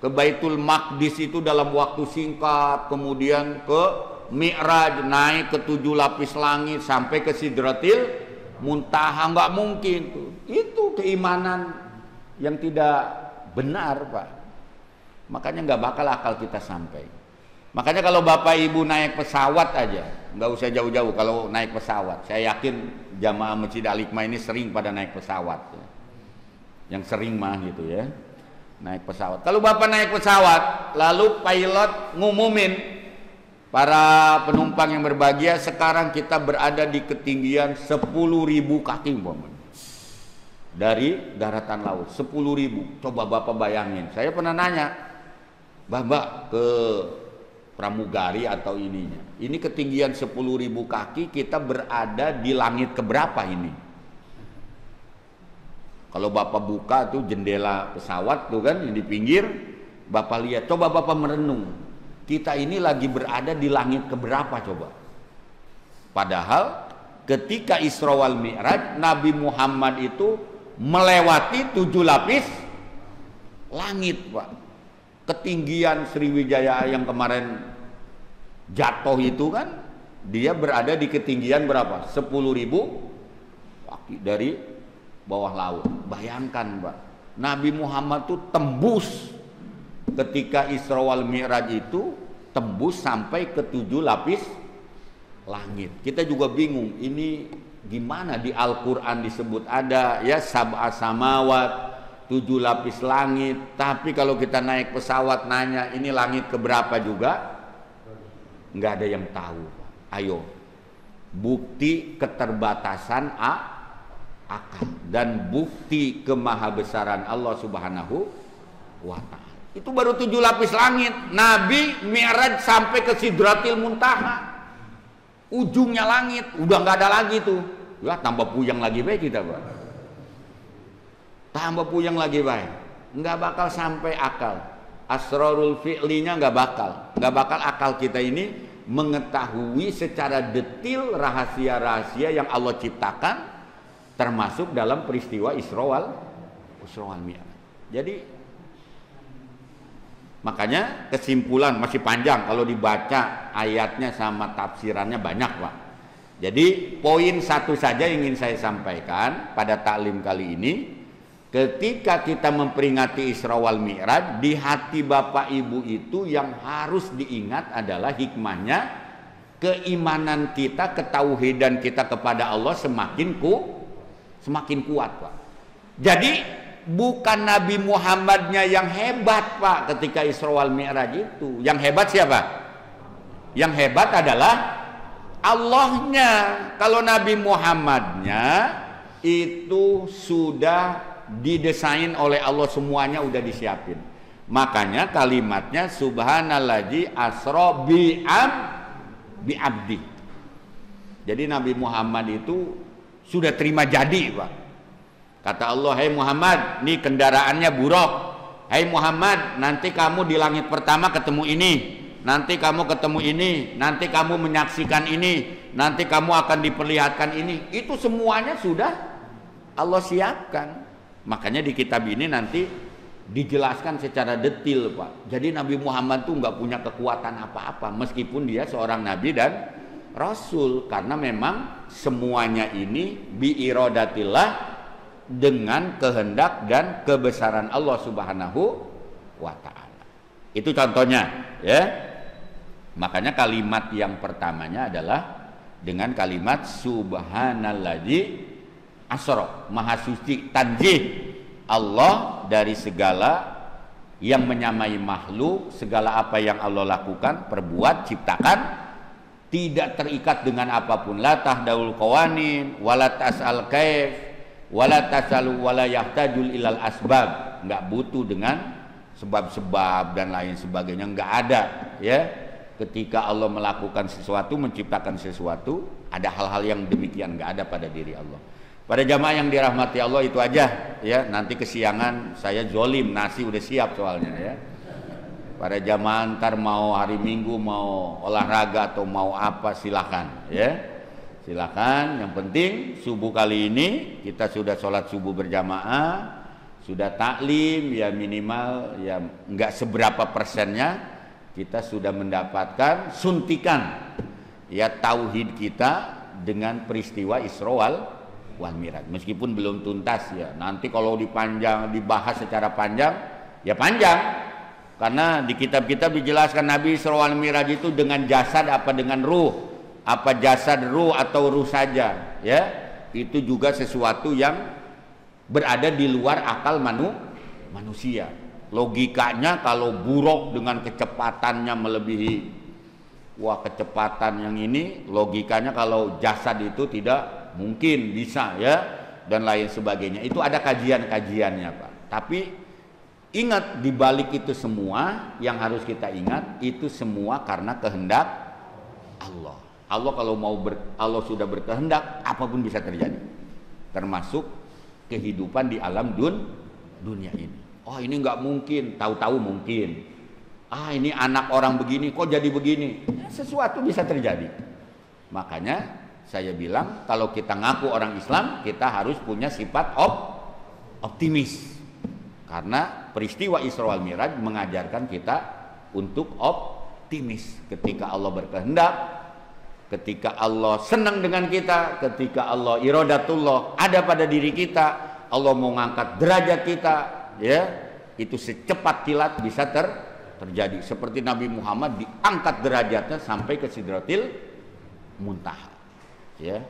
S1: ke Baitul Maqdis itu dalam waktu singkat, kemudian ke Mi'raj, naik ke 7 lapis langit sampai ke Sidratil Muntaha. Nggak mungkin tuh. Itu keimanan yang tidak benar, Pak. Makanya nggak bakal akal kita sampai. Makanya kalau Bapak Ibu naik pesawat aja, nggak usah jauh-jauh. Kalau naik pesawat, saya yakin jamaah Masjid Al-Hikmah ini sering pada naik pesawat, ya. Yang sering mah gitu, ya, naik pesawat. Kalau Bapak naik pesawat, lalu pilot ngumumin para penumpang yang berbahagia, sekarang kita berada di ketinggian 10.000 kaki, dari daratan laut. 10.000. Coba Bapak bayangin. Saya pernah nanya, Bapak, ke pramugari atau ininya, ini ketinggian 10.000 kaki, kita berada di langit keberapa ini? Kalau Bapak buka tuh jendela pesawat tuh kan, yang di pinggir, Bapak lihat, coba Bapak merenung, kita ini lagi berada di langit keberapa coba? Padahal ketika Isra wal Mi'raj, Nabi Muhammad itu melewati 7 lapis langit, Pak. Ketinggian Sriwijaya yang kemarin jatuh itu kan, dia berada di ketinggian berapa? 10.000 kaki dari bawah laut. Bayangkan, Pak, Nabi Muhammad itu tembus ketika Isra wal Mi'raj itu, tembus sampai ke 7 lapis langit. Kita juga bingung, ini gimana di Al-Quran disebut ada, ya, sab'a samawat, 7 lapis langit. Tapi kalau kita naik pesawat nanya ini langit keberapa juga nggak ada yang tahu. Ayo, bukti keterbatasan akal dan bukti kemahabesaran Allah Subhanahu wa Ta'ala. Itu baru 7 lapis langit. Nabi Mi'raj sampai ke Sidratil Muntaha, ujungnya langit, udah nggak ada lagi tuh. Ya tambah puyeng lagi baik kita, Pak. Tambah puyeng lagi baik. Nggak bakal sampai akal. Asrarul fi'linya nggak bakal akal kita ini mengetahui secara detail rahasia-rahasia yang Allah ciptakan, termasuk dalam peristiwa Isra wal Mi'raj. Jadi makanya kesimpulan masih panjang kalau dibaca ayatnya sama tafsirannya banyak, Pak. Jadi poin satu saja yang ingin saya sampaikan pada taklim kali ini, ketika kita memperingati Isra wal Mi'raj, di hati Bapak Ibu itu yang harus diingat adalah hikmahnya keimanan kita, ketauhidan kita kepada Allah semakin kuat, Pak. Jadi bukan Nabi Muhammadnya yang hebat, Pak, ketika Isra wal Mi'raj itu. Yang hebat siapa? Yang hebat adalah Allahnya. Kalau Nabi Muhammadnya itu sudah didesain oleh Allah, semuanya udah disiapin. Makanya kalimatnya subhanalladzi asra bi abdi. Jadi Nabi Muhammad itu sudah terima jadi, Pak. Kata Allah, "Hai Muhammad, nih kendaraannya buruk. Hai Muhammad, nanti kamu di langit pertama ketemu ini, nanti kamu ketemu ini, nanti kamu menyaksikan ini, nanti kamu akan diperlihatkan ini." Itu semuanya sudah Allah siapkan. Makanya di kitab ini nanti dijelaskan secara detail, Pak. Jadi Nabi Muhammad tuh nggak punya kekuatan apa-apa, meskipun dia seorang nabi dan rasul, karena memang semuanya ini biiradatillah, dengan kehendak dan kebesaran Allah Subhanahu wa Ta'ala. Itu contohnya, ya. Makanya kalimat yang pertamanya adalah dengan kalimat subhanalladzi asra, maha suci, tanzih Allah dari segala yang menyamai makhluk, segala apa yang Allah lakukan, perbuat, ciptakan, tidak terikat dengan apapun. La tahdaul qawanin wala tas'al kaif wala tasalu wala yahtajul ilal asbab, nggak butuh dengan sebab-sebab dan lain sebagainya, nggak ada, ya. Ketika Allah melakukan sesuatu, menciptakan sesuatu, ada hal-hal yang demikian nggak ada pada diri Allah. Pada jamaah yang dirahmati Allah, itu aja, ya. Nanti kesiangan saya zolim, nasi udah siap soalnya, ya. Pada jamaah ntar mau hari Minggu mau olahraga atau mau apa silahkan, ya. Silakan, yang penting subuh kali ini kita sudah sholat subuh berjamaah, sudah taklim, ya minimal ya nggak seberapa persennya kita sudah mendapatkan suntikan ya tauhid kita dengan peristiwa Isra wal Mi'raj. Meskipun belum tuntas, ya nanti kalau dibahas secara panjang, ya panjang, karena di kitab-kitab dijelaskan Nabi Isra wal Mi'raj itu dengan jasad apa dengan ruh. Apa jasad ruh atau ruh saja, ya itu juga sesuatu yang berada di luar akal manusia. Logikanya kalau buruk dengan kecepatannya melebihi, wah kecepatan yang ini, logikanya kalau jasad itu tidak mungkin bisa, ya, dan lain sebagainya. Itu ada kajian-kajiannya, Pak. Tapi ingat, di balik itu semua yang harus kita ingat, itu semua karena kehendak Allah. Allah kalau Allah sudah berkehendak, apapun bisa terjadi, termasuk kehidupan di alam dunia ini. Oh ini nggak mungkin, tahu-tahu mungkin. Ah ini anak orang begini, kok jadi begini? Ya, sesuatu bisa terjadi. Makanya saya bilang kalau kita ngaku orang Islam, kita harus punya sifat optimis. Karena peristiwa Isra wal Mi'raj mengajarkan kita untuk optimis. Ketika Allah berkehendak, ketika Allah senang dengan kita, ketika Allah iradatullah ada pada diri kita, Allah mau ngangkat derajat kita, ya itu secepat kilat bisa terjadi. Seperti Nabi Muhammad diangkat derajatnya sampai ke Sidratil Muntaha, ya.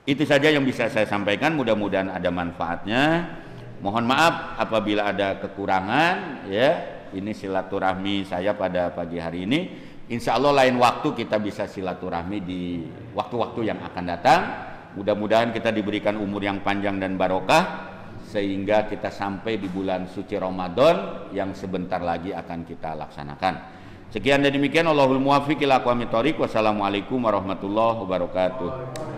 S1: Itu saja yang bisa saya sampaikan, mudah-mudahan ada manfaatnya. Mohon maaf apabila ada kekurangan ya. Ini silaturahmi saya pada pagi hari ini. Insya Allah lain waktu kita bisa silaturahmi di waktu-waktu yang akan datang. Mudah-mudahan kita diberikan umur yang panjang dan barokah sehingga kita sampai di bulan suci Ramadan yang sebentar lagi akan kita laksanakan. Sekian dan demikian, Allahul muwaffiq ila aqwamit thoriq. Wassalamualaikum warahmatullahi wabarakatuh.